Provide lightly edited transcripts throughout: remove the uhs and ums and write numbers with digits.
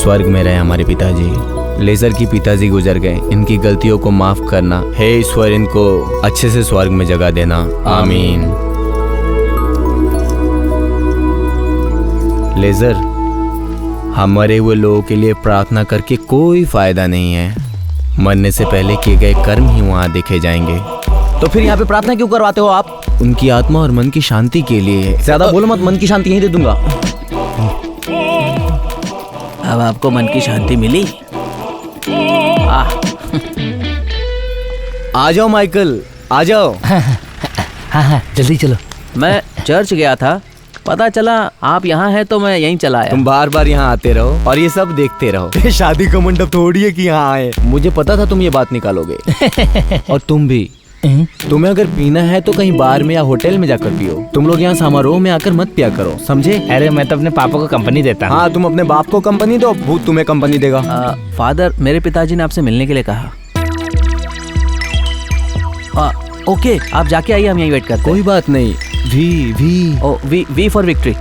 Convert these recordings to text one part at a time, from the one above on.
स्वर्ग में रहे हमारे पिताजी। लेजर की पिताजी गुजर गए, इनकी गलतियों को माफ करना। हे ईश्वर, इनको अच्छे से स्वर्ग में जगह देना। आमीन। लेजर, हम मरे हुए लोगों के लिए प्रार्थना करके कोई फायदा नहीं है। मरने से पहले किए गए कर्म ही वहाँ देखे जाएंगे। तो फिर यहाँ पे प्रार्थना क्यों करवाते हो आप? उनकी आत्मा और मन की शांति के लिए। ज्यादा बोलो मत, मन की शांति यहीं दे दूंगा। अब आपको मन की शांति मिली? आ जाओ माइकल, आ जाओ। हाँ, जल्दी चलो। मैं चर्च गया था, पता चला आप यहाँ हैं तो मैं यहीं चला आया। तुम बार बार यहाँ आते रहो और ये सब देखते रहो। शादी का मंडप थोड़ी है कि यहाँ आए। मुझे पता था तुम ये बात निकालोगे। और तुम भी। तुम्हें अगर पीना है तो कहीं बार में या होटल में जाकर पियो। तुम लोग यहाँ समारोह में आकर मत पिया करो, समझे? अरे मैं तो अपने पापा को कंपनी देता हूँ। हाँ, तुम अपने बाप को कंपनी दो, भूत तुम्हें कंपनी देगा। फादर, मेरे पिताजी ने आपसे मिलने के लिए कहा। ओके, आप जाके आइए, हम यहीं वेट करते हैं। कोई बात नहीं। V for victory.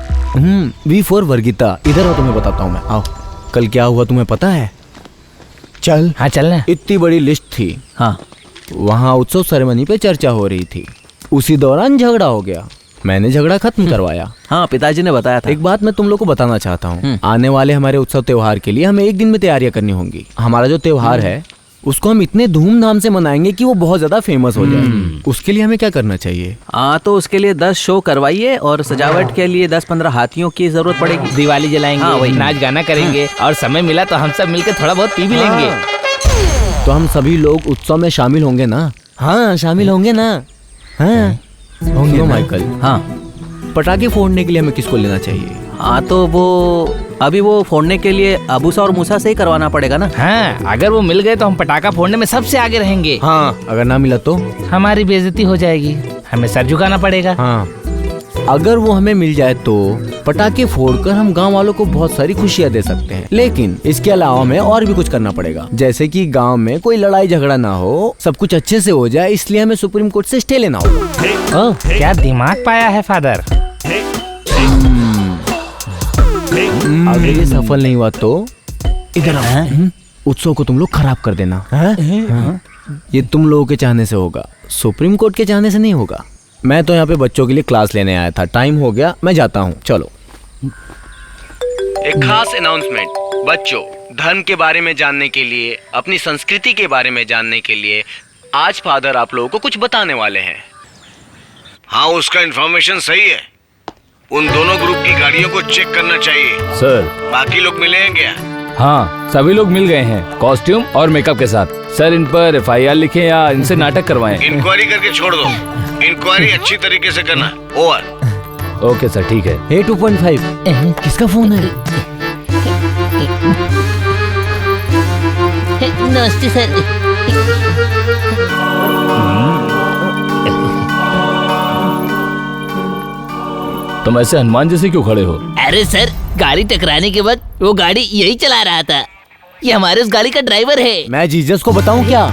V for वर्गिता। इधर आओ, तुम्हें बताता हूँ मैं। आओ। कल क्या हुआ तुम्हें पता है? चल। हाँ चलना। इतनी बड़ी लिस्ट थी। हाँ। वहाँ उत्सव सेरेमनी पे चर्चा हो रही थी। उसी दौरान झगड़ा हो गया। मैंने झगड़ा खत्म करवाया। हाँ, पिताजी ने बताया था। एक बात मैं तुम लोग को बताना चाहता हूँ। आने वाले हमारे उत्सव त्योहार के लिए हमें एक दिन में तैयारियां करनी होंगी। हमारा जो त्योहार है उसको हम इतने धूमधाम से मनाएंगे कि वो बहुत ज्यादा फेमस हो जाए। उसके लिए हमें क्या करना चाहिए? तो उसके लिए 10 शो करवाइए और सजावट के लिए 10-15 हाथियों की जरूरत पड़ेगी। दिवाली जलाएंगे। हाँ, वही। नाच गाना करेंगे। और समय मिला तो हम सब मिलकर थोड़ा बहुत पी भी लेंगे। तो हम सभी लोग उत्सव में शामिल होंगे ना? हाँ, शामिल होंगे ना? हाँ, होंगे ना माइकल? हाँ। पटाखे फोड़ने के लिए हमें किसको लेना चाहिए? तो वो फोड़ने के लिए अबूसा और मूसा से ही करवाना पड़ेगा ना? हाँ, अगर वो मिल गए तो हम पटाखा फोड़ने में सबसे आगे रहेंगे। हाँ, अगर ना मिला तो हमारी बेइज्जती हो जाएगी, हमें सर झुकाना पड़ेगा। हाँ, अगर वो हमें मिल जाए तो पटाखे फोड़कर हम गांव वालों को बहुत सारी खुशियां दे सकते हैं। लेकिन इसके अलावा हमें और भी कुछ करना पड़ेगा, जैसे कि गांव में कोई लड़ाई झगड़ा ना हो, सब कुछ अच्छे से हो जाए। इसलिए हमें सुप्रीम कोर्ट से स्टे लेना होगा। क्या दिमाग पाया है फादर। अगर ये सफल नहीं हुआ तो इधर आओ। उत्सव को तुम लोग खराब कर देना। ये तुम लोगों के चाहने से होगा, सुप्रीम कोर्ट के चाहने से नहीं होगा। मैं तो यहाँ पे बच्चों के लिए क्लास लेने आया था। टाइम हो गया, मैं जाता हूँ। चलो। एक खास अनाउंसमेंट। बच्चों, धर्म के बारे में जानने के लिए, अपनी संस्कृति के बारे में जानने के लिए आज फादर आप लोगों को कुछ बताने वाले हैं। हाँ, उसका इंफॉर्मेशन सही है। उन दोनों ग्रुप की गाड़ियों को चेक करना चाहिए। सर, बाकी लोग मिले हैं क्या? हाँ, सभी लोग मिल गए हैं, कॉस्ट्यूम और मेकअप के साथ। सर, इन पर FIR लिखें या इनसे नाटक करवाएं? इंक्वायरी करके छोड़ दो। इंक्वायरी अच्छी तरीके से करना। ओवर। ओके सर, ठीक है। 2.5 किसका फोन है? नमस्ते सर। तुम ऐसे हनुमान जैसे क्यों खड़े हो? अरे सर, गाड़ी टकराने के बाद वो गाड़ी यही चला रहा था। ये हमारे उस गाड़ी का ड्राइवर है। मैं जीसस को बताऊं क्या?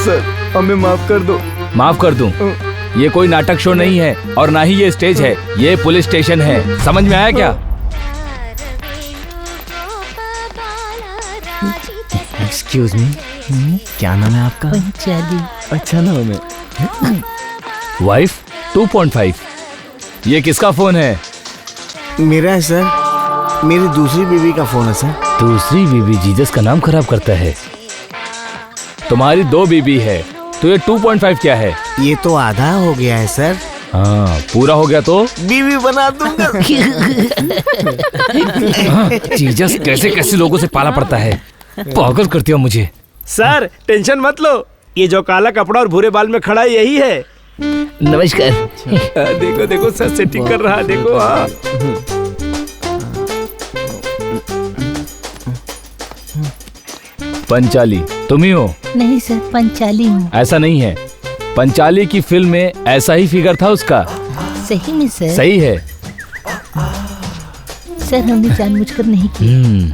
सर, हमें माफ कर दो। माफ कर दूं? ये कोई नाटक शो नहीं है और ना ही ये स्टेज है, ये पुलिस स्टेशन है। समझ में आया क्या? एक्सक्यूज मी, क्या नाम है आपका? पंचाली। अच्छा नाम है। वाइफ 2.5। ये किसका फोन है? मेरा है सर, मेरी दूसरी बीवी का फोन है सर। दूसरी बीवी जीसस का नाम खराब करता है। तुम्हारी 2 बीवी है तो ये 2.5 क्या है? ये तो आधा हो गया है सर। हाँ, पूरा हो गया तो बीवी बना दूंगा। जीसस कैसे कैसे लोगों से पाला पड़ता है, पागल करती हो मुझे। सर, टेंशन मत लो, ये जो काला कपड़ा और भूरे बाल में खड़ा है यही है। नमस्कार। देखो देखो सर सेटिंग कर रहा है, देखो। हाँ, पंचाली तुम ही हो? नहीं सर, पंचाली हूँ। ऐसा नहीं है, पंचाली की फिल्म में ऐसा ही फिगर था उसका। सही में सर? सही है सर, हमने जानबूझकर नहीं की।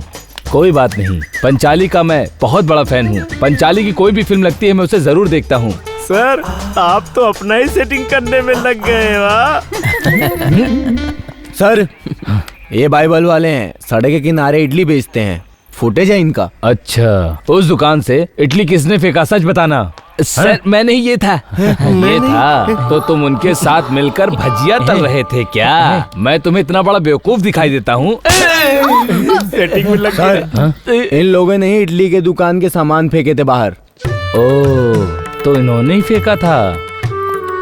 कोई बात नहीं, पंचाली का मैं बहुत बड़ा फैन हूँ। पंचाली की कोई भी फिल्म लगती है मैं उसे जरूर देखता हूँ। सर आप तो अपना ही सेटिंग करने में लग गए वाह। सर ये बाइबल वाले हैं, सड़क के किनारे इडली बेचते हैं, फुटेज है इनका। अच्छा, उस दुकान से इडली किसने फेंका, सच बताना। सर मैंने ही ये था। ये था तो तुम उनके साथ मिलकर भजिया तल रहे थे क्या? मैं तुम्हें इतना बड़ा बेवकूफ दिखाई देता हूँ। सेटिंग में लग गए। इन लोगों ने ही इडली के दुकान के सामान फेंके थे बाहर। ओह, तो इन्होंने ही फेंका था।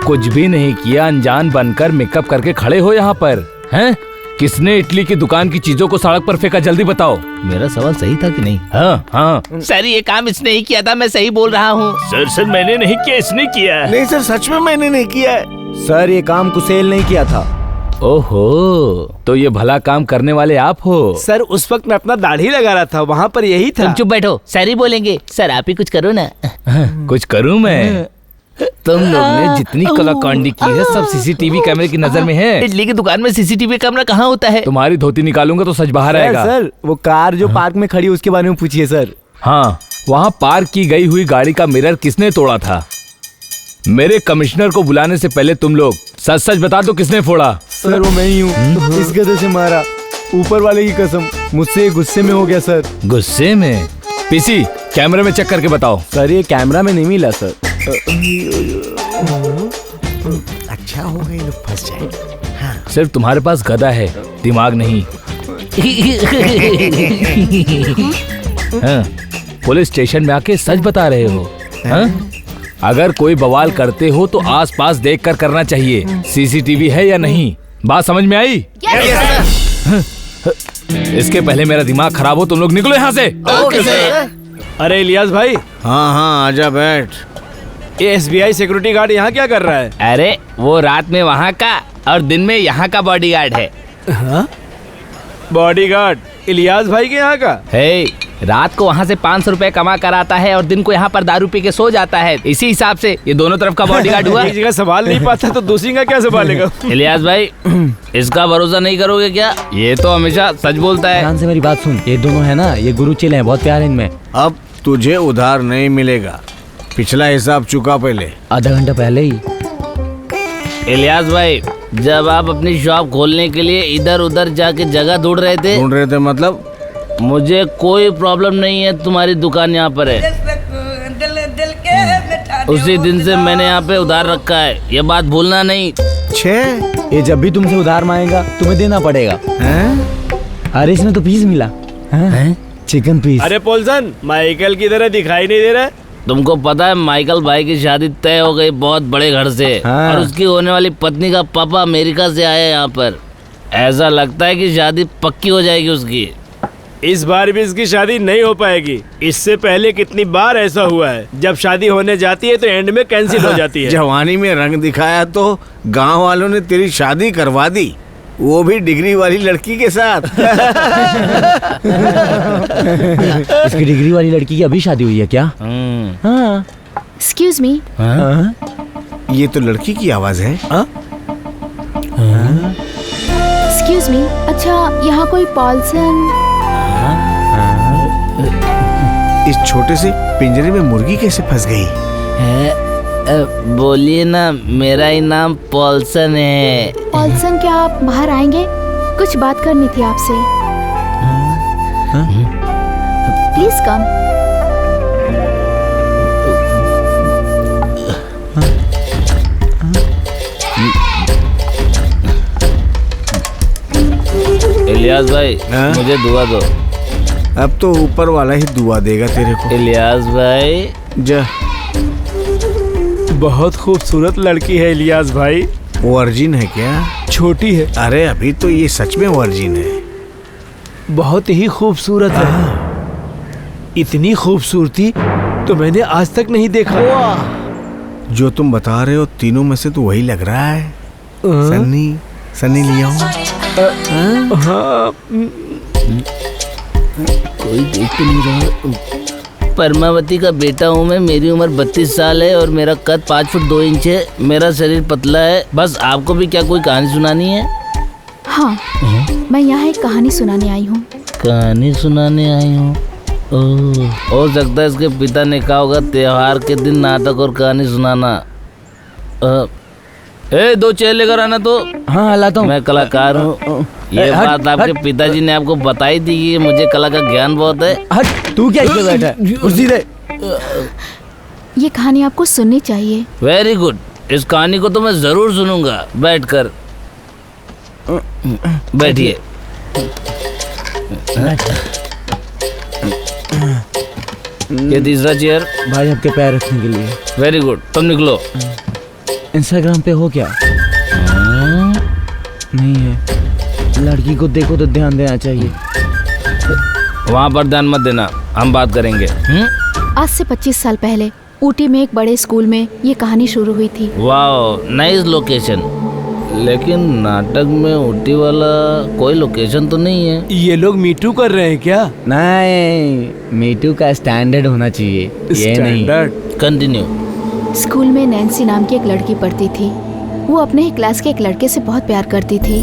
कुछ भी नहीं किया, अनजान बनकर मेकअप करके खड़े हो यहाँ पर हैं? किसने इडली की दुकान की चीजों को सड़क पर फेंका, जल्दी बताओ। मेरा सवाल सही था कि नहीं? हाँ हाँ। सर ये काम इसने ही किया था, मैं सही बोल रहा हूँ। सर मैंने नहीं किया, इसने किया। नहीं सर, सच में मैंने नहीं किया है। सर ये काम कुसेल नहीं किया था। ओहो, तो ये भला काम करने वाले आप हो। सर उस वक्त मैं अपना दाढ़ी लगा रहा था, वहाँ पर यही था। तुम चुप बैठो, सर ही बोलेंगे। सर आप ही कुछ करो ना। कुछ करूँ मैं? तुम लोग ने जितनी कलाकांडी की है सब सीसीटीवी कैमरे की नजर में है। इडली की दुकान में सीसीटीवी कैमरा कहाँ होता है? तुम्हारी धोती निकालूंगा तो सच बाहर आएगा। सर वो कार जो पार्क में खड़ी उसके बारे में पूछिए सर। हाँ, वहाँ पार्क की गई हुई गाड़ी का मिरर किसने तोड़ा था? मेरे कमिश्नर को बुलाने से पहले तुम लोग सच सच बता दो किसने फोड़ा। सर वो मैं ही हूँ, इस गधे से मारा, ऊपर वाले की कसम, मुझसे गुस्से में हो गया सर। गुस्से में? पीसी कैमरे में चेक करके बताओ। सर ये कैमरा में नहीं मिला सर। अच्छा हो गई, लोग फंस जाएंगे। सिर्फ तुम्हारे पास गधा है, दिमाग नहीं। हाँ, पुलिस स्टेशन में आके सच बता रहे हो। हाँ? अगर कोई बवाल करते हो तो आसपास देखकर करना चाहिए। सीसीटीवी है या नहीं, बात समझ में आई? इसके पहले मेरा दिमाग खराब हो, तुम लोग निकलो यहाँ से। अरे इलियास भाई। हाँ हाँ आजा बैठ। ये SBI सिक्योरिटी गार्ड यहाँ क्या कर रहा है? अरे वो रात में वहाँ का और दिन में यहाँ का बॉडीगार्ड है। बॉडीगार्ड इलियास भाई के यहाँ का? हे, रात को वहाँ से 500 रुपए कमा कर आता है और दिन को यहाँ पर दारू पी के सो जाता है। इसी हिसाब से ये दोनों तरफ का बॉडीगार्ड हुआ। एक जगह संभाल नहीं पाता तो दूसरी का क्या संभालेगा? इलियास भाई इसका भरोसा नहीं करोगे क्या? ये तो हमेशा सच बोलता है। ध्यान से मेरी बात सुन, ये दोनों है ना, ये गुरु चेले हैं, बहुत प्यार है इनमें। अब तुझे उधार नहीं मिलेगा, पिछला हिसाब चुका पहले। आधा घंटा पहले ही। इलियास भाई जब आप अपनी शॉप खोलने के लिए इधर उधर जाके जगह ढूंढ रहे थे मतलब? मुझे कोई प्रॉब्लम नहीं है, तुम्हारी दुकान यहाँ पर है। उसी दिन से मैंने यहाँ पे उधार रखा है, ये बात भूलना नहीं। ये जब भी तुमसे उधार मांगेगा तुम्हें देना पड़ेगा। अरे इसमें तो पीस मिला है? Chicken piece. अरे पोल्सन, माइकल की तरह दिखाई नहीं दे रहा है। तुमको पता है माइकल भाई की शादी तय हो गई बहुत बड़े घर से। हाँ। और उसकी होने वाली पत्नी का पापा अमेरिका से आया यहाँ पर। ऐसा लगता है कि शादी पक्की हो जाएगी उसकी। इस बार भी इसकी शादी नहीं हो पाएगी। इससे पहले कितनी बार ऐसा हुआ है, जब शादी होने जाती है तो एंड में कैंसिल हो जाती है। जवानी में रंग दिखाया तो गांव वालों ने तेरी शादी करवा दी, वो भी डिग्री वाली लड़की के साथ। इसकी डिग्री वाली लड़की की अभी शादी हुई है क्या? हाँ। Excuse me. ये तो लड़की की आवाज है। एक्सक्यूज मी, अच्छा यहाँ कोई पॉल्सन? इस छोटे से पिंजरे में मुर्गी कैसे फंस गई? बोलिए ना, मेरा ही नाम पॉल्सन है। पॉल्सन क्या आप बाहर आएंगे? कुछ बात करनी थी आपसे। Please come. इलियास भाई मुझे दुआ दो। अब तो ऊपर वाला ही दुआ देगा तेरे को। इलियास भाई जा। बहुत खूबसूरत लड़की है इलियास भाई। वर्जिन है क्या? छोटी है। अरे अभी तो ये सच में वर्जिन है। बहुत ही खूबसूरत है। इतनी खूबसूरती तो मैंने आज तक नहीं देखा। जो तुम बता रहे हो तीनों में से तो वही लग रहा है। सन्नी लिया हूँ। हाँ। कोई देख तो नहीं रहा। परमावती का बेटा हूँ मैं। मेरी उम्र 32 साल है और मेरा कद 5 फुट 2 इंच है। मेरा शरीर पतला है। बस आपको भी क्या कोई कहानी सुनानी है? हाँ, मैं यहाँ एक कहानी सुनाने आई हूँ। कहानी सुनाने आई हूँ? हो सकता है इसके पिता ने कहा होगा त्योहार के दिन नाटक और कहानी सुनाना। ए 2 चेयर लेकर आना। तो हाँ लाता हूँ। मैं कलाकार हूँ। ये बात आपके पिताजी ने आपको बताई थी कि मुझे कला का ज्ञान बहुत है। हट, तू क्या इधर बैठा है? कुर्सी दे। ये कहानी आपको सुननी चाहिए। वेरी गुड, इस कहानी को तो मैं जरूर सुनूंगा। बैठकर बैठिए। ये तीसरा चेयर भाई आपके पैर रखने के लिए। वेरी गुड, तुम निकलो। इंस्टाग्राम पे हो क्या? नहीं है। लड़की को देखो तो ध्यान देना चाहिए। वहाँ पर ध्यान मत देना, हम बात करेंगे। आज से 25 साल पहले ऊटी में एक बड़े स्कूल में ये कहानी शुरू हुई थी। वाह, नाइस लोकेशन। लेकिन नाटक में ऊटी वाला कोई लोकेशन तो नहीं है। ये लोग मीटू कर रहे हैं क्या? नहीं, मीटू का स्टैंडर्ड होना चाहिए, ये नहीं। कंटिन्यू। स्कूल में नैन्सी नाम की एक लड़की पढ़ती थी। वो अपने ही क्लास के एक लड़के से बहुत प्यार करती थी।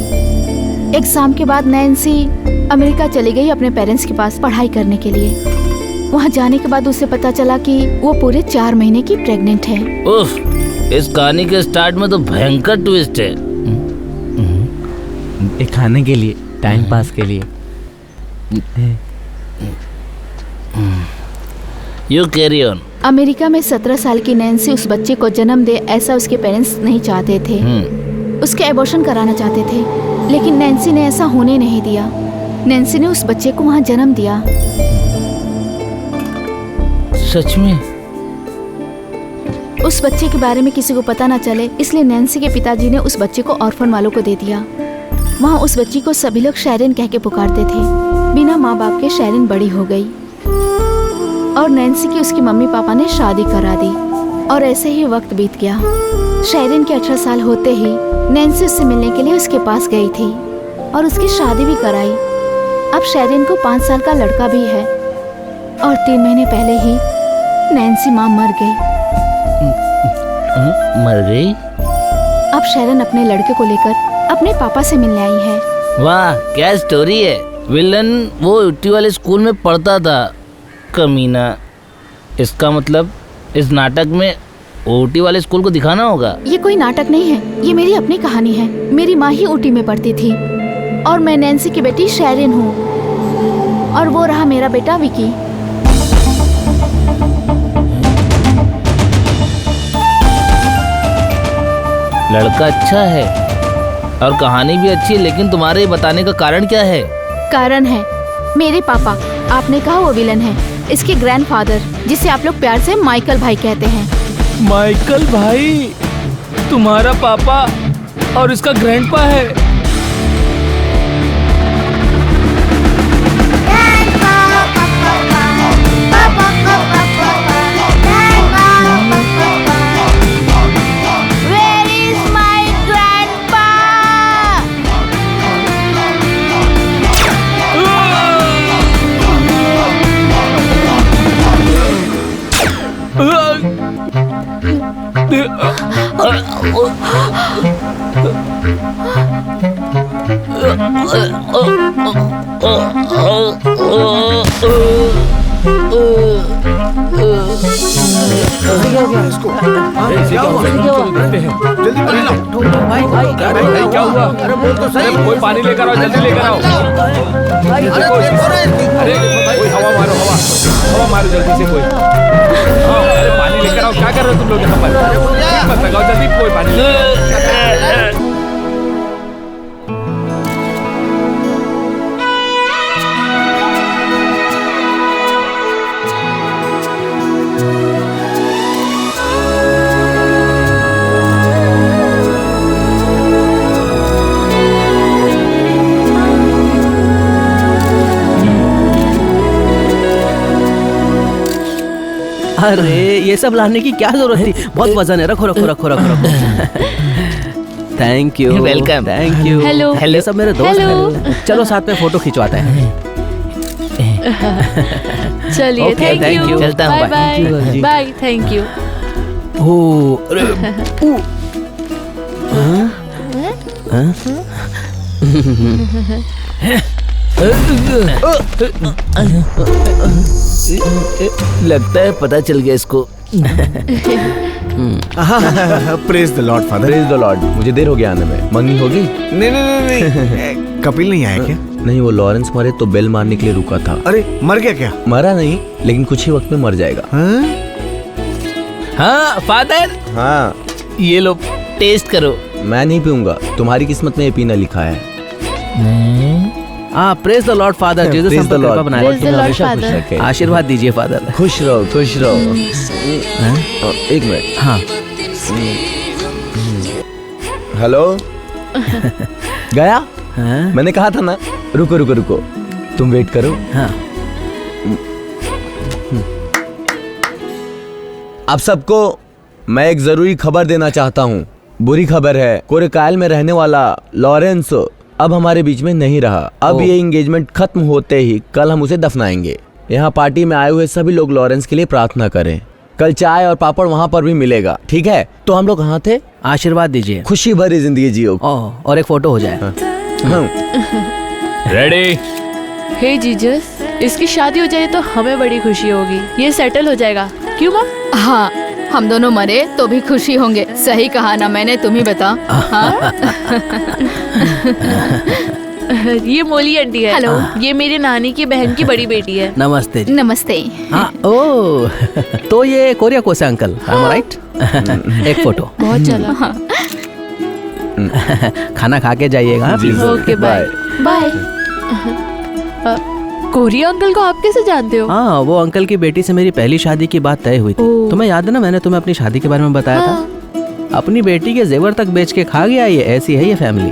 एग्जाम के बाद नैन्सी अमेरिका चली गई अपने पेरेंट्स के पास पढ़ाई करने के लिए। वहाँ जाने के बाद उसे पता चला कि वो पूरे 4 महीने की प्रेग्नेंट है। उफ, इस कहानी के स्टार्ट में तो भयंकर ट्विस्ट है। एक खाने के लिए, टाइम पास के लिए। You carry on. अमेरिका में 17 साल की नैन्सी उस बच्चे को जन्म दे ऐसा उसके पेरेंट्स नहीं चाहते थे। उसके एबॉर्शन कराना चाहते थे, लेकिन नैन्सी ने ऐसा होने नहीं दिया। नैन्सी ने उस बच्चे को वहाँ जन्म दिया। सच में? उस बच्चे के बारे में किसी को पता न चले, इसलिए नैन्सी के पिताजी ने उस बच्चे को ऑर्फन वालों को दे दिया। वहाँ उस बच्ची को सभी लोग शैरन कह के पुकारते थे। बिना माँ बाप के शैरन बड़ी हो गई और नैन्सी की उसकी मम्मी पापा ने शादी करा दी। और ऐसे ही वक्त बीत गया। शैरन के 18 साल होते ही नैन्सी उससे मिलने के लिए उसके पास गई थी और उसकी शादी भी कराई। अब शैरन को 5 साल का लड़का भी है और 3 महीने पहले ही नैन्सी माँ मर गई। मर गई? अब शैरन अपने लड़के को लेकर अपने पापा से मिलने आई है। वाह, क्या स्टोरी है। विलन वो ऊटी वाले स्कूल में पढ़ता था, कमीना। इसका मतलब इस नाटक में ऊटी वाले स्कूल को दिखाना होगा। ये कोई नाटक नहीं है, ये मेरी अपनी कहानी है। मेरी माँ ही ऊटी में पढ़ती थी और मैं नैन्सी की बेटी शैरन हूँ और वो रहा मेरा बेटा विकी। लड़का अच्छा है और कहानी भी अच्छी है, लेकिन तुम्हारे बताने का कारण क्या है? कारण है मेरे पापा। आपने कहा वो विलन है। इसके ग्रैंडफादर, जिसे आप लोग प्यार से माइकल भाई कहते हैं। माइकल भाई? तुम्हारा पापा और इसका ग्रैंडपा है? क्या हुआ? अरे बोल तो सही। कोई पानी लेकर आओ, जल्दी लेकर आओ। अरे कोई हवा मारो, हवा मारो जल्दी से कोई। अरे पानी लेकर आओ। क्या कर रहे हो तुम लोग यहाँ पर? मत लगाओ, जल्दी कोई पानी। अरे ये सब लाने की क्या जरूरत थी? बहुत वजन है। रखो रखो रखो रखो रखो। Thank you. Welcome. Thank you. Hello. ये सब मेरे दोस्त हैं। चलो साथ में फोटो खिंचवाते हैं। चलिए, Okay, thank thank you. you. चलता हूँ, bye bye. Bye bye. Thank you. ओ, अरे, लगता है पता चल गया इसको। Praise the lord father. Praise the lord. मुझे देर हो गया आने में। मंगनी होगी? नहीं। कपिल नहीं आया क्या? नहीं, वो लॉरेंस मरे तो बेल मारने के लिए रुका था। अरे मर गया क्या? मरा नहीं, लेकिन कुछ ही वक्त में मर जाएगा। हाँ फादर, हाँ ये लो टेस्ट करो। मैं नहीं पीऊंगा, तुम्हारी किस्मत में ये पीना लिखा है। हाँ, praise the lord father. Jesus हम पर कृपा बनाए। Praise the Lord, हमेशा खुश Father. रखे। आशीर्वाद दीजिए फादर। खुश रहो, खुश रहो। एक मिनट। हाँ हेलो। गया? हाँ मैंने कहा था ना। रुको रुको रुको, तुम वेट करो। हाँ। आप सबको मैं एक जरूरी खबर देना चाहता हूँ। बुरी खबर है, कोरेकायल में रहने वाला लॉरेंस अब हमारे बीच में नहीं रहा। अब ये एंगेजमेंट खत्म होते ही कल हम उसे दफनाएंगे। यहाँ पार्टी में आए हुए सभी लोग लॉरेंस के लिए प्रार्थना करें। कल चाय और पापड़ वहाँ पर भी मिलेगा, ठीक है? तो हम लोग कहाँ थे? आशीर्वाद दीजिए। खुशी भरी जिंदगी जियो। और एक फोटो हो जाए। रेडी? हे जीसस, इसकी शादी हो जाए तो हमें बड़ी खुशी होगी। ये सेटल हो जाएगा, क्यों माँ? हाँ, हम दोनों मरे तो भी खुशी होंगे। सही कहा ना मैंने, तुम ही बता। हाँ? ये मोली आंटी है। हेलो। ये मेरी नानी की बहन की बड़ी बेटी है। नमस्ते जी। नमस्ते। हाँ, ओ तो ये कोरिया कोसे अंकल, राइट? एक फोटो। बहुत चला। हाँ। खाना खा के जाइएगा। Okay bye. Bye. Korea uncle को आप कैसे जानते हो? हाँ, वो अंकल की बेटी से मेरी पहली शादी की बात तय हुई थी। तुम्हें याद है ना, मैंने तुम्हें अपनी शादी के बारे में बताया था। अपनी बेटी के जेवर तक बेच के खा गया ये। ऐसी है ये family.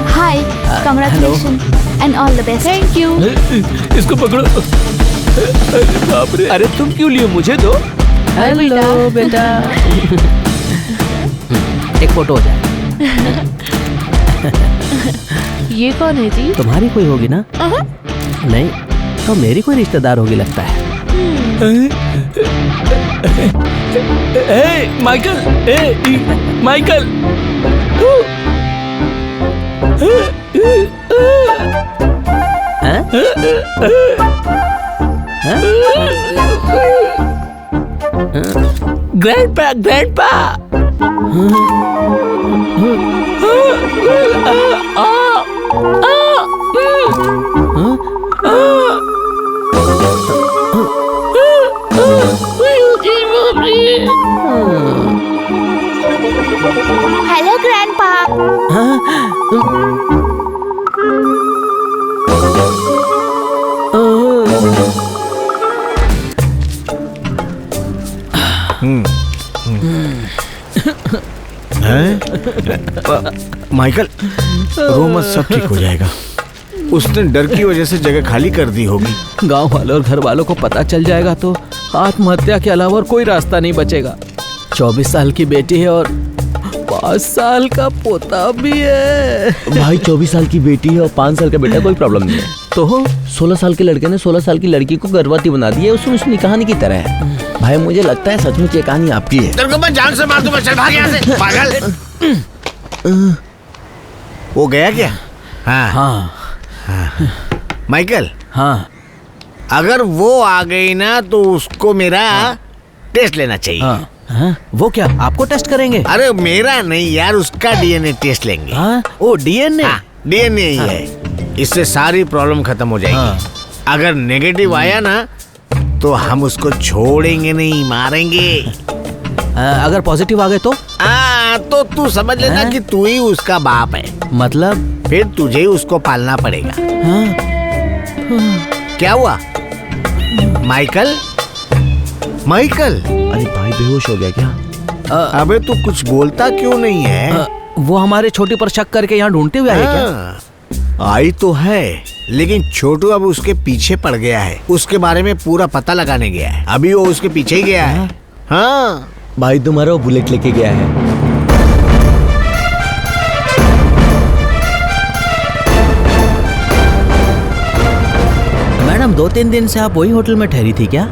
Hi, congratulation and all the best. Thank you. इसको पकड़ो। बाप रे। अरे तुम क्यों लिए? मुझे दो। हेलो बेटा। एक फोटो हो जाए। ये कौन है जी? तुम्हारी कोई होगी ना? नहीं तो मेरी कोई रिश्तेदार होगी लगता है। Michael, Michael. Grandpa, grandpa. Hello grandpa. Michael, रो मत, सब ठीक हो जाएगा। उसने डर की वजह से जगह खाली कर दी होगी। गांव वालों और घर वालों को पता चल जाएगा तो आत्महत्या के अलावा और कोई रास्ता नहीं बचेगा। 24 साल की बेटी है और 5 साल का पोता भी है। भाई 24 साल की बेटी है और 5 साल का बेटा, कोई प्रॉब्लम नहीं है। तो 16 साल के लड़के ने 16 साल की लड़की को गर्भवती बना दी है। उसमें कहानी की तरह है। भाई मुझे लगता है सचमुच ये कहानी आपकी है। तेरे को मैं जान से मार दूंगा, चल भाग यहाँ से पागल। वो गया क्या? हाँ माइकल, हाँ अगर वो आ गई ना तो उसको मेरा टेस्ट लेना चाहिए। हाँ, वो क्या आपको टेस्ट करेंगे? अरे मेरा नहीं यार, उसका डीएनए टेस्ट लेंगे। हाँ, ओ डीएनए। डीएनए ही है, इससे सारी प्रॉब्लम खत्म हो जाएगी। अगर नेगेटिव आया ना तो हम उसको छोड़ेंगे नहीं, मारेंगे। अगर पॉजिटिव आ गए तो तू समझ लेना कि तू ही उसका बाप है। मतलब फिर तुझे ही उसको पालना पड़ेगा। क्या हुआ माइकल? माइकल, अरे भाई बेहोश हो गया क्या? अबे तू कुछ बोलता क्यों नहीं है? वो हमारे छोटे पर शक करके यहाँ ढूंढते हुए आए क्या? आई तो है, लेकिन छोटू अब उसके पीछे पड़ गया है। उसके बारे में पूरा पता लगाने गया है। अभी वो उसके पीछे ही गया है। हाँ भाई तुम्हारा वो बुलेट लेके गया है। मैडम मैडम 2-3 दिन से आप वही होटल में ठहरी थी क्या?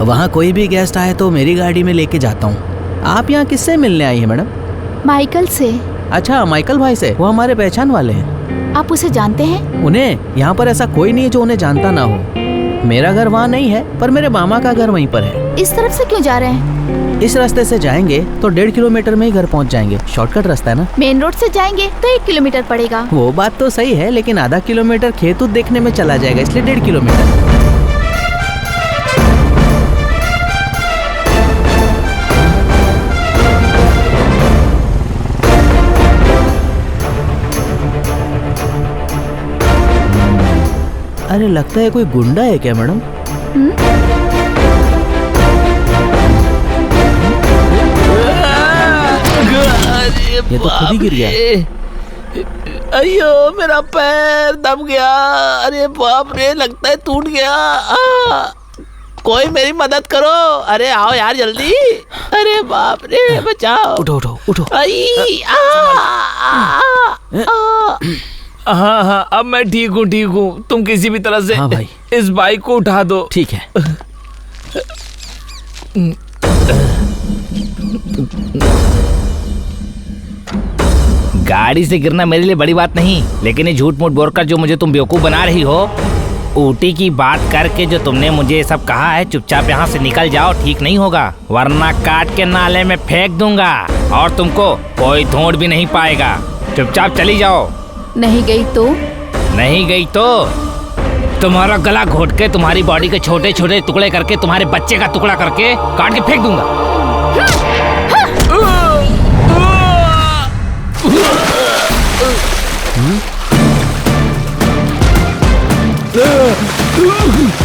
वहाँ कोई भी गेस्ट आए तो मेरी गाड़ी में लेके जाता हूँ। आप यहाँ किससे मिलने आई हैं मैडम? माइकल से। अच्छा, माइकल भाई से। वो हमारे पहचान वाले हैं। आप उसे जानते हैं? उन्हें? यहाँ पर ऐसा कोई नहीं है जो उन्हें जानता ना हो। मेरा घर वहाँ नहीं है, पर मेरे मामा का घर वहीं पर है। इस तरफ से क्यों जा रहे हैं? इस रास्ते से जाएंगे तो 1.5 किलोमीटर में ही घर पहुँच जाएंगे। शॉर्टकट रास्ता है ना। मेन रोड से जाएंगे तो 1 किलोमीटर पड़ेगा। वो बात तो सही है, लेकिन आधा किलोमीटर खेत देखने में चला जाएगा, इसलिए 1.5 किलोमीटर। अरे लगता है कोई गुंडा है क्या मैडम? ये तो खुद ही गिर गया। अयो मेरा पैर दब गया। अरे बाप रे, लगता है टूट गया। कोई मेरी मदद करो। अरे आओ यार जल्दी। अरे बाप रे, बचाओ। उठो उठो उठो। हाँ हाँ, अब मैं ठीक हूँ। तुम किसी भी तरह से हाँ भाई, इस बाइक को उठा दो। ठीक है। गाड़ी से गिरना मेरे लिए बड़ी बात नहीं, लेकिन ये झूठ मूठ बोलकर जो मुझे तुम बेवकूफ बना रही हो, ऊटी की बात करके जो तुमने मुझे सब कहा है, चुपचाप यहाँ से निकल जाओ। ठीक नहीं होगा, वरना काट के नाले में फेंक दूंगा और तुमको कोई ढूंढ भी नहीं पाएगा। चुपचाप चली जाओ। नहीं गई तो? नहीं गई तो तुम्हारा गला घोट के, तुम्हारी बॉडी के छोटे छोटे टुकड़े करके, तुम्हारे बच्चे का टुकड़ा करके काट के फेंक दूंगा।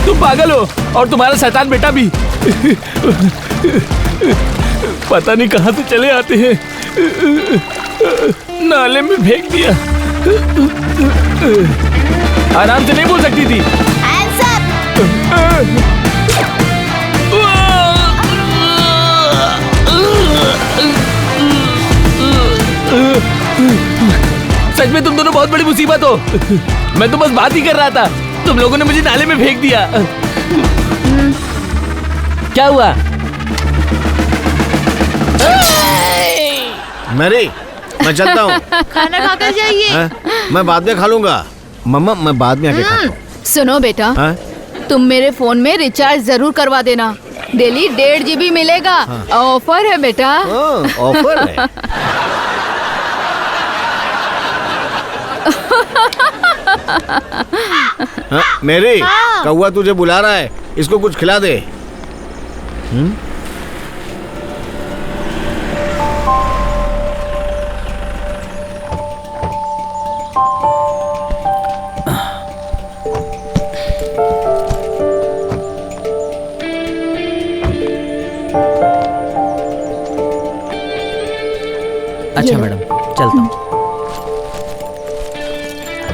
तुम पागल हो और तुम्हारा शैतान बेटा भी। पता नहीं कहां से चले आते हैं। नाले में फेंक दिया। आराम से नहीं बोल सकती थी। सच में तुम दोनों बहुत बड़ी मुसीबत हो। मैं तो बस बात ही कर रहा था, तुम लोगों ने मुझे नाले में फेंक दिया। क्या हुआ? मैरी, मैं चलता हूँ। खाना खाकर जाइए। मैं बाद में खा लूंगा। मम्मा, मैं बाद में आके खाता हूँ। सुनो बेटा, तुम मेरे फोन में रिचार्ज जरूर करवा देना। डेली 1.5 GB मिलेगा। ऑफर है बेटा। ऑफर है। मेरी, कौवा तुझे बुला रहा है, इसको कुछ खिला दे। अच्छा मैडम, चलता हूँ।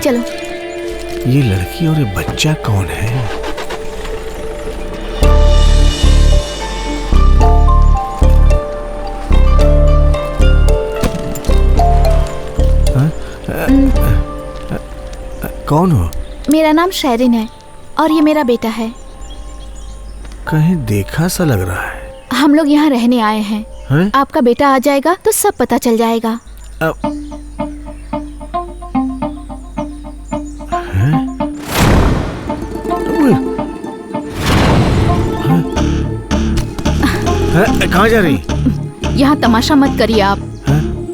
चलो। ये लड़की और ये बच्चा कौन है? कौन हो? मेरा नाम शेरिन है और ये मेरा बेटा है। कहीं देखा सा लग रहा है। हम लोग यहाँ रहने आए हैं। आपका बेटा आ जाएगा तो सब पता चल जाएगा। कहाँ जा रही? यहाँ तमाशा मत करिए आप।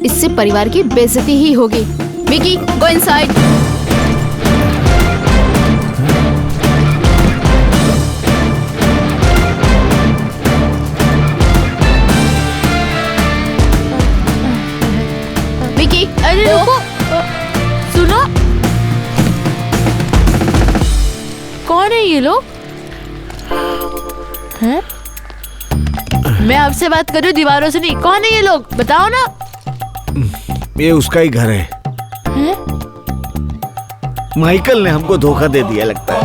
इससे परिवार की बेइज्जती ही होगी। Vicky, go inside. विकी, अरे रुको, सुनो, कौन है ये लोग? हैं? मैं आपसे बात कर रही हूँ, दीवारों से नहीं। कौन है ये लोग, बताओ ना। ये उसका ही घर है। माइकल ने हमको धोखा दे दिया लगता है।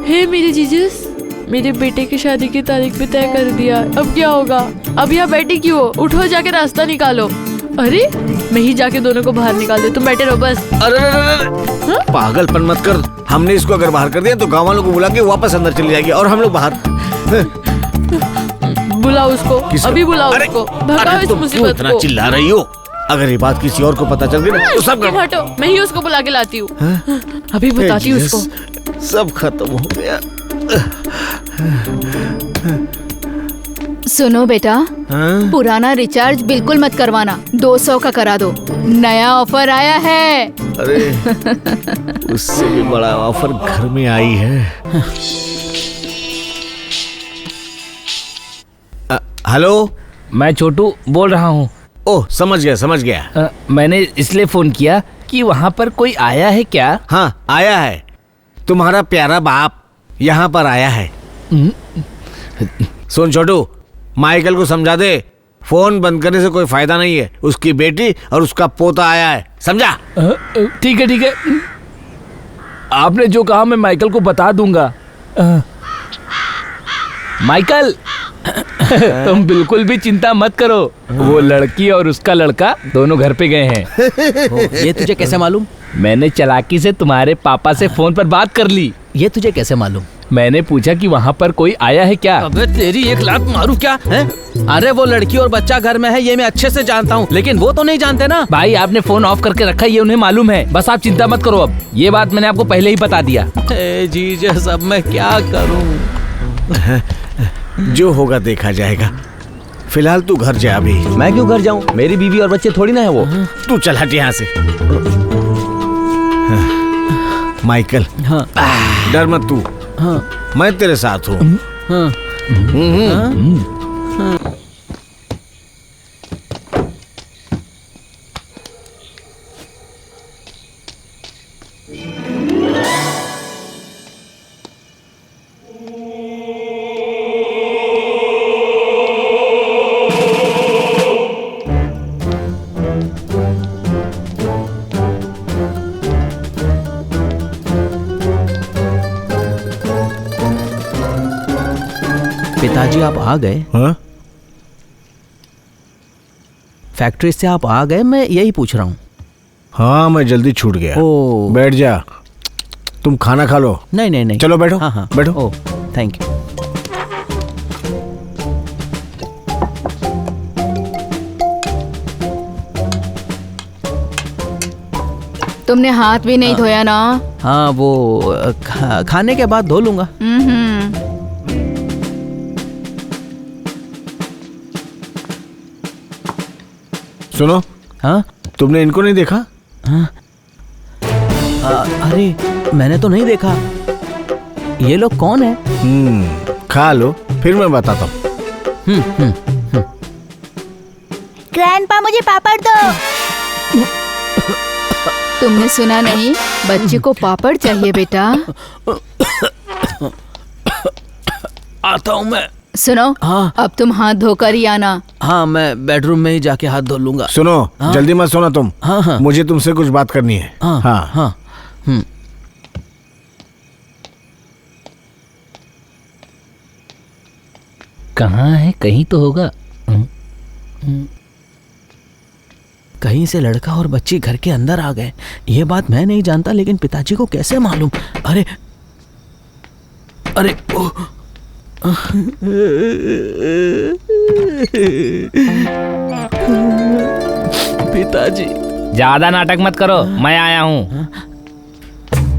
हे मेरे जीजस, मेरे बेटे की शादी की तारीख भी तय कर दिया। अब क्या होगा? अब यहाँ बैठी क्यों हो? उठो, जाके रास्ता निकालो। अरे मैं ही जाके दोनों को बाहर निकाल दे, तुम बैठे रहो बस। अरे पागलपन मत कर। हमने इसको अगर बाहर कर दिया तो गाँव वालों को बुला के वापस अंदर चली जाएगी और हम लोग बाहर। बुलाओ उसको, अभी बुलाओ उसको, भगाओ इस मुसीबत इतना को। चिल्ला रही हो? अगर ये बात किसी और को पता चल गई ना तो सब तुम हटो, मैं ही उसको बुला के लाती हूँ, अभी बताती हूँ उसको। सब खत्म हो गया। सुनो बेटा, पुराना रिचार्ज बिल्कुल मत करवाना, 200 का करा दो, नया ऑफर आया है। अरे उससे भी बड़ा ऑफर घर में आई है। हेलो, मैं छोटू बोल रहा हूँ। ओह समझ गया। मैंने इसलिए फोन किया कि वहाँ पर कोई आया है क्या? हाँ आया है, तुम्हारा प्यारा बाप यहाँ पर आया है। सुन छोटू, माइकल को समझा दे, फोन बंद करने से कोई फायदा नहीं है। उसकी बेटी और उसका पोता आया है, समझा? ठीक है। आपने जो कहा मैं माइकल को बता दूंगा। माइकल तुम बिल्कुल भी चिंता मत करो, वो लड़की और उसका लड़का दोनों घर पे गए हैं। ये तुझे कैसे मालूम? मैंने चालाकी से तुम्हारे पापा से फोन पर बात कर ली। ये तुझे कैसे मालूम? मैंने पूछा कि वहाँ पर कोई आया है क्या। अबे तेरी एक लात मारू क्या है? अरे वो लड़की और बच्चा घर में है, ये मैं अच्छे से जानता हूँ, लेकिन वो तो नहीं जानते ना। भाई आपने फोन ऑफ करके रखा, ये उन्हें मालूम है। बस आप चिंता मत करो, अब ये बात मैंने आपको पहले ही बता दिया। जीजस अब मैं क्या करूँ? जो होगा देखा जाएगा। फिलहाल तू घर जा अभी। मैं क्यों घर जाऊं? मेरी बीवी और बच्चे थोड़ी ना है वो। तू चल हट यहाँ से। माइकल, हाँ। डर मत तू, हाँ। मैं तेरे साथ हूँ। हाँ। पिताजी आप आ गए? हाँ? फैक्ट्री से आप आ गए, मैं यही पूछ रहा हूँ। हाँ मैं जल्दी छूट गया। ओ। बैठ जा, तुम खाना खा लो। नहीं। चलो बैठो। हाँ। बैठो। ओ थैंक यू। तुमने हाथ भी नहीं धोया ना? हाँ वो खाने के बाद धो लूंगा। सुनो, हाँ तुमने इनको नहीं देखा? हाँ अरे मैंने तो नहीं देखा। ये लोग कौन है? खा लो फिर मैं बताता हूँ। ग्रैंडपा मुझे पापड़ दो। तुमने सुना नहीं? बच्चे को पापड़ चाहिए बेटा। आता हूँ मैं। सुनो, हाँ। अब तुम हाथ धोकर ही आना। हाँ मैं बेडरूम में ही जाके हाथ धो लूंगा। सुनो, हाँ? जल्दी मत सोना तुम। हाँ। मुझे तुमसे कुछ बात करनी है। हाँ। कहाँ है? कहीं तो होगा। कहीं से लड़का और बच्ची घर के अंदर आ गए। ये बात मैं नहीं जानता, लेकिन पिताजी को कैसे मालूम? अरे पिताजी। ज्यादा नाटक मत करो, मैं आया हूँ।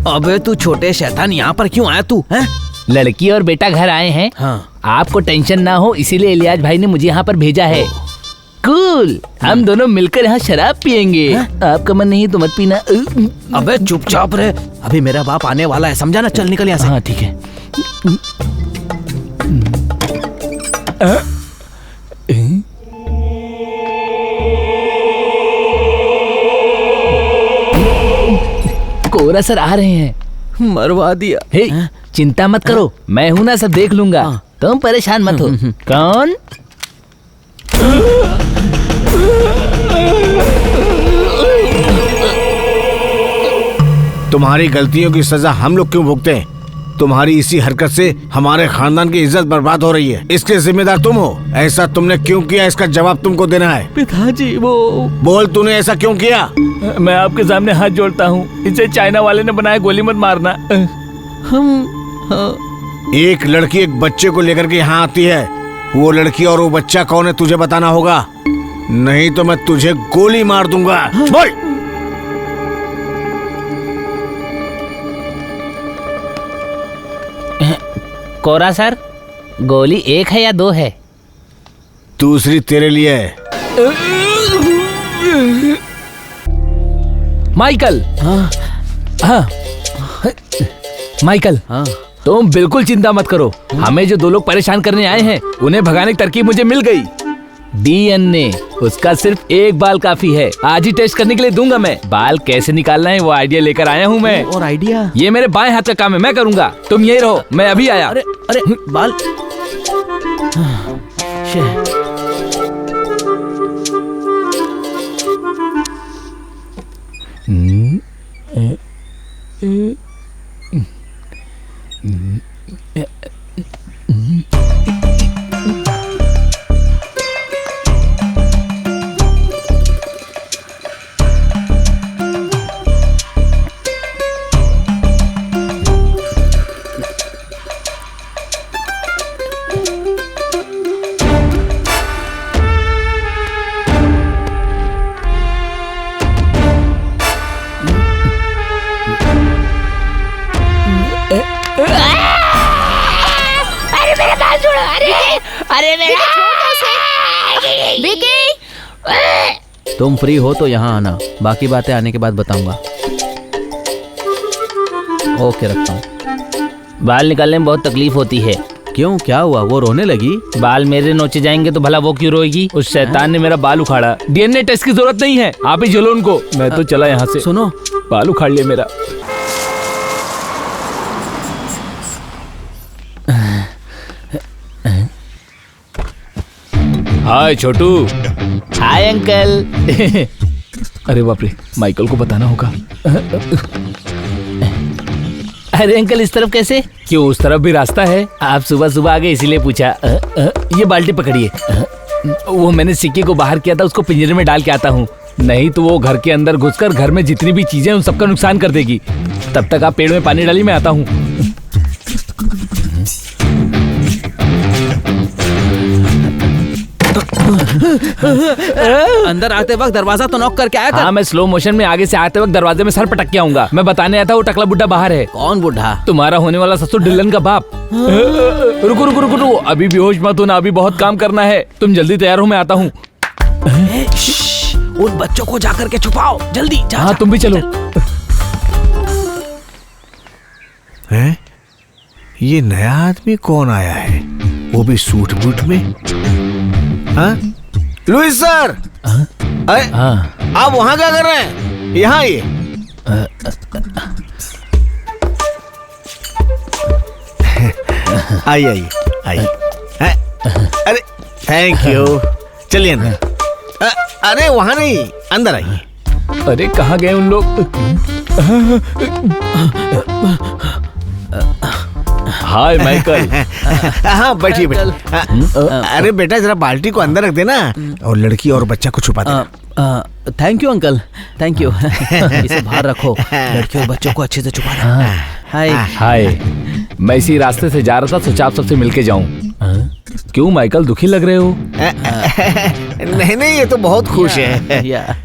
अबे तू छोटे शैतान, यहाँ पर क्यों आया तू? हैं? लड़की और बेटा घर आए हैं। हाँ। आपको टेंशन ना हो, इसीलिए इलियास भाई ने मुझे यहाँ पर भेजा है। कूल, हम दोनों मिलकर यहाँ शराब पियेंगे। आपका मन नहीं तो मत पीना। अबे चुपचाप रहे, अभी मेरा बाप आने वाला है, समझा ना? चल निकल यहाँ से। हाँ ठीक है। कोरा सर आ रहे हैं। मरवा दिया। हे, चिंता मत करो, मैं हूं ना, सब देख लूंगा। तुम परेशान मत हो। कौन? तुम्हारी गलतियों की सजा हम लोग क्यों भुगते हैं? तुम्हारी इसी हरकत से हमारे खानदान की इज्जत बर्बाद हो रही है। इसके जिम्मेदार तुम हो। ऐसा तुमने क्यों किया, इसका जवाब तुमको देना है। पिताजी वो बोल, तूने ऐसा क्यों किया? मैं आपके सामने हाथ जोड़ता हूँ, इसे चाइना वाले ने बनाया, गोली मत मारना। एक लड़की एक बच्चे को लेकर के यहाँ आती है, वो लड़की और वो बच्चा कौन है तुझे बताना होगा, नहीं तो मैं तुझे गोली मार दूंगा। बोल। कोरा सर, गोली 1 है या 2 है? दूसरी तेरे लिए है। माइकल। हाँ माइकल, तुम बिल्कुल चिंता मत करो। हमें जो 2 लोग परेशान करने आए हैं उन्हें भगाने की तरकीब मुझे मिल गई। डीएनए, उसका सिर्फ एक बाल काफी है। आज ही टेस्ट करने के लिए दूंगा मैं। बाल कैसे निकालना है वो आइडिया लेकर आया हूँ मैं। और आइडिया? ये मेरे बाएं हाथ का काम है, मैं करूंगा। तुम यही रहो, मैं अभी आया। अरे अरे बाल। तुम फ्री हो तो यहाँ आना, बाकी बातें आने के बाद बताऊंगा। ओके, रखता हूँ। बाल निकालने में बहुत तकलीफ होती है। क्यों, क्या हुआ? वो रोने लगी? बाल मेरे नोचे जाएंगे तो भला वो क्यों रोएगी? उस शैतान ने मेरा बाल उखाड़ा। डीएनए टेस्ट की जरूरत नहीं है, आप ही झेलो उनको। मैं तो चला यहाँ से। सुनो, बाल उखाड़ लिया मेरा। हाय छोटू। Hi uncle. अरे बाप रे, माइकल को बताना होगा। अरे अंकल, इस तरफ कैसे? क्यों, उस तरफ भी रास्ता है? आप सुबह सुबह आ गए इसीलिए पूछा। ये बाल्टी पकड़िए। वो मैंने सिक्के को बाहर किया था, उसको पिंजरे में डाल के आता हूँ। नहीं तो वो घर के अंदर घुसकर घर में जितनी भी चीजें उन सबका नुकसान कर देगी। तब तक आप पेड़ में पानी डालिए, मैं आता हूँ। अंदर आते वक्त दरवाजा तो नॉक करके आया कर। हाँ, मैं स्लो मोशन में आगे से आते वक्त दरवाजे में सर पटक के आऊंगा। मैं बताने आया था वो टकला बुड्ढा बाहर है। कौन बुढ़ा? तुम्हारा होने वाला ससुर डिलन का बाप। रुको रुको रुको, अभी बेहोश मत होना, अभी बहुत काम करना है। तुम जल्दी तैयार हो, मैं आता हूँ। उन बच्चों को जाकर के छुपाओ, जल्दी। हाँ, तुम भी चलो। हैं? ये नया आदमी कौन आया है, वो भी सूट बूट में? हाँ? Louis sir. अरे आप वहाँ क्या कर रहे हैं? यहाँ आइए। आइए आइए आइए। अरे थैंक यू, चलिए अंदर। अरे वहाँ नहीं, अंदर आइए। अरे कहाँ गए उन लोग? हाय माइकल। हाँ बैठिए बैठिए। अरे बेटा, जरा बाल्टी को अंदर रख देना और लड़की और बच्चा को छुपा देना। Thank you uncle, thank you. इसे बाहर रखो, लड़की और बच्चों को अच्छे से छुपा देना। हाय हाय, मैं इसी रास्ते से जा रहा था, सोचा आप सबसे मिलके जाऊं। क्यों माइकल, दुखी लग रहे हो? नहीं नहीं, ये तो बहुत खुश है।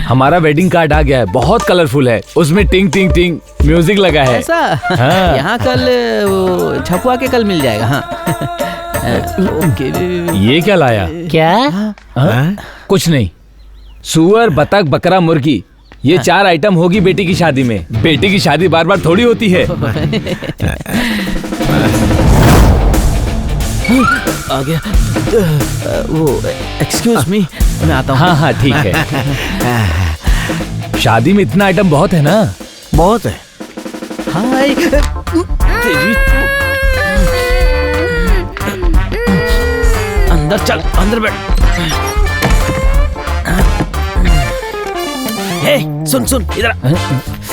हमारा वेडिंग कार्ड आ गया है, बहुत कलरफुल है। उसमें टिंग टिंग टिंग म्यूजिक लगा है। ऐसा? हाँ। यहाँ कल वो छपवा के कल मिल जाएगा। हाँ। ये क्या लाया? क्या? कुछ नहीं। सुअर, बतख, बकरा, मुर्गी, ये 4 आइटम होगी बेटी की शादी में। बेटी की शादी बार बार थोड़ी होती है। आ गया। वो एक्सक्यूज मी, मैं आता हूँ। हाँ हाँ ठीक है। शादी में इतना आइटम बहुत है ना? बहुत है। हाय। अंदर चल, अंदर बैठ। हे, सुन सुन इधर।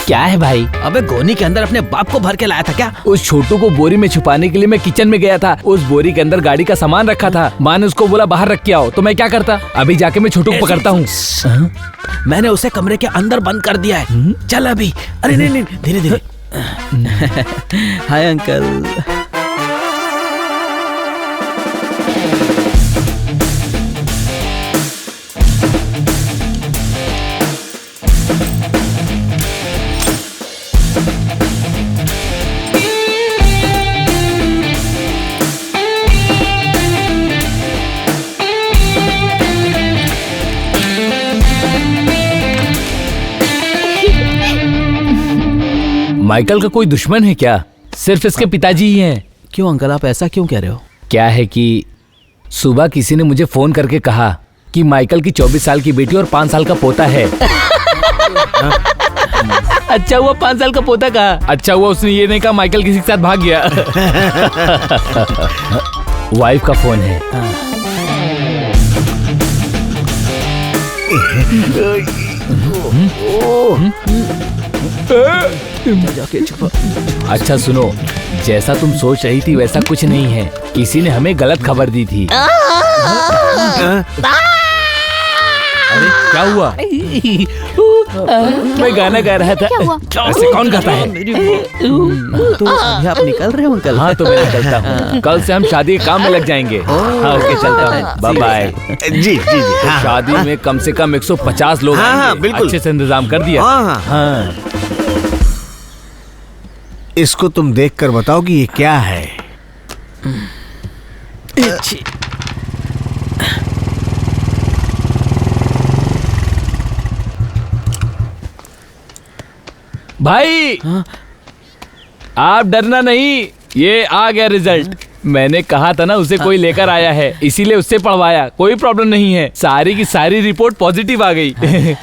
क्या है भाई? अबे गोनी के अंदर अपने बाप को भर के लाया था क्या? उस छोटू को बोरी में छुपाने के लिए मैं किचन में गया था। उस बोरी के अंदर गाड़ी का सामान रखा था। माँ ने उसको बोला बाहर रख के आओ, तो मैं क्या करता? अभी जाके मैं छोटू को पकड़ता हूँ। मैंने उसे कमरे के अंदर बंद कर दिया है। चल अभी। अरे नहीं, धीरे धीरे। Hi uncle. माइकल का कोई दुश्मन है क्या? सिर्फ इसके पिताजी ही हैं। क्यों अंकल, आप ऐसा क्यों कह रहे हो? क्या है कि सुबह किसी ने मुझे फोन करके कहा कि माइकल की 24 साल की बेटी और 5 साल का पोता है। अच्छा हुआ 5 साल का पोता कहा। अच्छा हुआ उसने ये नहीं कहा माइकल किसी के साथ भाग गया। वाइफ का फोन है। अच्छा सुनो, जैसा तुम सोच रही थी वैसा कुछ नहीं है। किसी ने हमें गलत खबर दी थी। अरे क्या हुआ? मैं गाना गा रहा था। ऐसे कौन गाता है? तो अभी आप निकल रहे हो अंकल? हाँ तो मैं निकलता हूँ। कल से हम शादी के काम में लग जाएंगे। हाँ ओके, चलता हूँ। Bye bye. जी। शादी में कम से कम 150 लोग आएंगे। बिल्कुल अच्छे से इंतजाम कर दिया। हाँ। इसको तुम देख कर बताओ कि ये क्या है। भाई आप डरना नहीं, ये आ गया रिजल्ट। मैंने कहा था ना उसे कोई लेकर आया है, इसीलिए उससे पढ़वाया। कोई प्रॉब्लम नहीं है, सारी की सारी रिपोर्ट पॉजिटिव आ गई।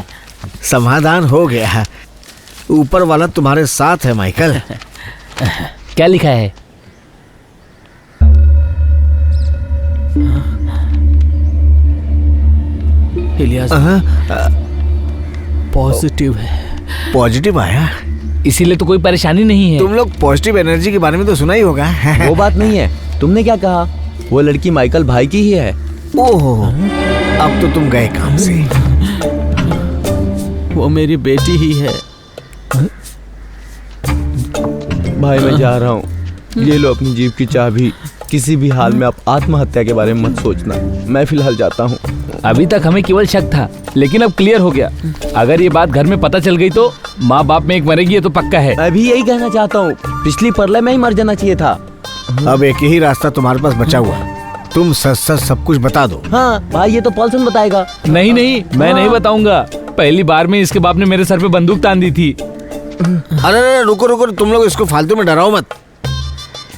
समाधान हो गया। ऊपर वाला तुम्हारे साथ है माइकल। क्या लिखा है? इलियास पॉजिटिव है। पॉजिटिव आया? इसीलिए तो कोई परेशानी नहीं है। तुम लोग पॉजिटिव एनर्जी के बारे में तो सुना ही होगा। वो बात नहीं है। तुमने क्या कहा? वो लड़की माइकल भाई की ही है। ओहो, अब तो तुम गए काम से। वो मेरी बेटी ही है। भाई मैं जा रहा हूँ। ये लो अपनी जीप की चाबी। किसी भी हाल में आप आत्महत्या के बारे में मत सोचना। मैं फिलहाल जाता हूँ। अभी तक हमें केवल शक था, लेकिन अब क्लियर हो गया। अगर ये बात घर में पता चल गई तो माँ बाप में एक मरेगी, ये तो पक्का है। मैं भी यही कहना चाहता हूँ। पिछली प्रलय में ही मर जाना चाहिए था। अब एक ही रास्ता तुम्हारे पास बचा हुआ। तुम सच सच सब कुछ बता दो। हाँ भाई, ये तो पॉल्सन बताएगा। नहीं मैं नहीं बताऊंगा। पहली बार में इसके बाप ने मेरे सर पे बंदूक तान दी थी। अरे रुको, तुम लोग इसको फालतू में डराओ मत।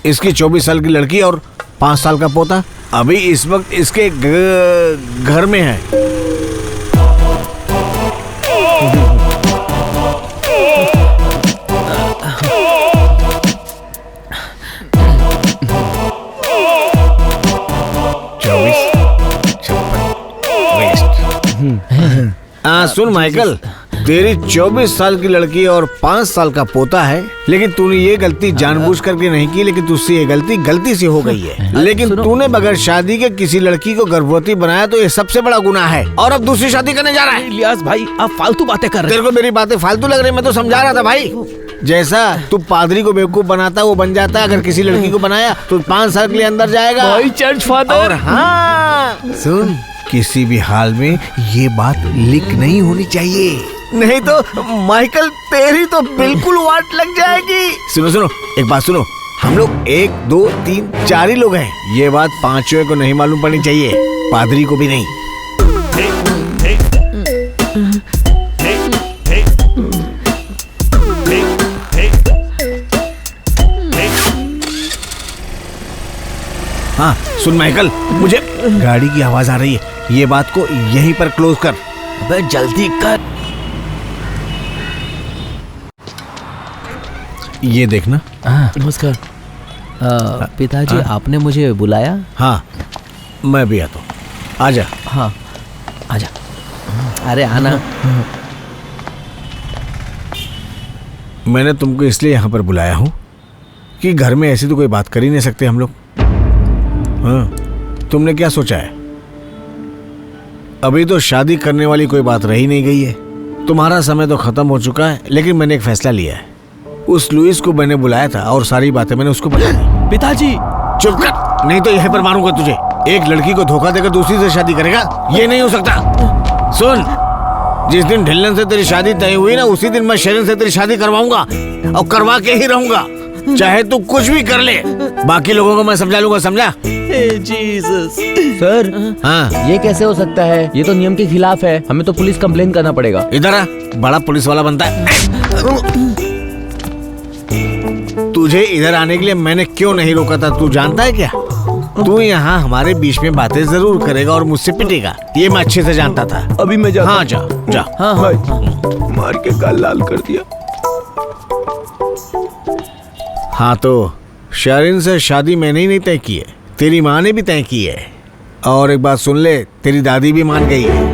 इसकी 24 साल की लड़की और 5 साल का पोता अभी इस वक्त इसके घर में है। सुन माइकल, तेरी 24 साल की लड़की और 5 साल का पोता है, लेकिन तूने ये गलती जानबूझ करके नहीं की, लेकिन तुझसे ये गलती से हो गई है। लेकिन तूने बगैर शादी के किसी लड़की को गर्भवती बनाया तो ये सबसे बड़ा गुनाह है। और अब दूसरी शादी करने जा रहा है। इलियास भाई, आप फालतू बातें कर रहे हो। तेरे को मेरी बातें फालतू लग रही? मैं तो समझा रहा था भाई। जैसा तू पादरी को बेवकूफ बनाता वो बन जाता है। अगर किसी लड़की को बनाया तो 5 साल के लिए अंदर जाएगा। भाई चर्च फादर। और हाँ सुन, किसी भी हाल में ये बात लीक नहीं होनी चाहिए, नहीं तो माइकल तेरी तो बिल्कुल वाट लग जाएगी। सुनो, एक बात सुनो। हम लोग 1, 2, 3, 4 ही लोग हैं। ये बात 5वें को नहीं मालूम पड़नी चाहिए, पादरी को भी नहीं। हाँ सुन माइकल, मुझे गाड़ी की आवाज आ रही है। ये बात को यहीं पर क्लोज कर। अबे जल्दी कर। ये देखना। नमस्कार पिताजी, आपने मुझे बुलाया? हाँ मैं भी आता हूँ। आजा। हाँ आजा। अरे आना। मैंने तुमको इसलिए यहाँ पर बुलाया हूँ कि घर में ऐसी तो कोई बात कर ही नहीं सकते हम लोग। हाँ, तुमने क्या सोचा है? अभी तो शादी करने वाली कोई बात रही नहीं गई है। तुम्हारा समय तो खत्म हो चुका है, लेकिन मैंने एक फैसला लिया है। उस लुइस को मैंने बुलाया था और सारी बातें मैंने उसको बता दी। पिताजी चुप कर, नहीं तो यहीं पर मारूंगा तुझे। एक लड़की को धोखा देकर दूसरी से शादी करेगा, ये नहीं हो सकता। सुन, जिस दिन ढिल्लन से तेरी शादी तय हुई ना, उसी दिन मैं शेरन से तेरी शादी करवाऊंगा और करवा के ही रहूंगा, चाहे तू कुछ भी कर ले। बाकी लोगों को मैं समझा लूंगा, समझा? जीसस। सर, हाँ, ये कैसे हो सकता है? ये तो नियम के खिलाफ है। हमें तो पुलिस कंप्लेन करना पड़ेगा। इधर आ, बड़ा पुलिस वाला बनता है। तुझे इधर आने के लिए मैंने क्यों नहीं रोका था, तू जानता है क्या? तू यहाँ हमारे बीच में बातें जरूर करेगा और मुझसे पिटेगा, ये मैं अच्छे से जानता था। अभी मैं जाता हाँ, जा जा। हाँ भाई, मार के गाल लाल कर दिया। हाँ, तो शेरिन से शादी मैंने ही नहीं तय की है, तेरी माँ ने भी तय की है। और एक बात सुन ले, तेरी दादी भी मान गई है।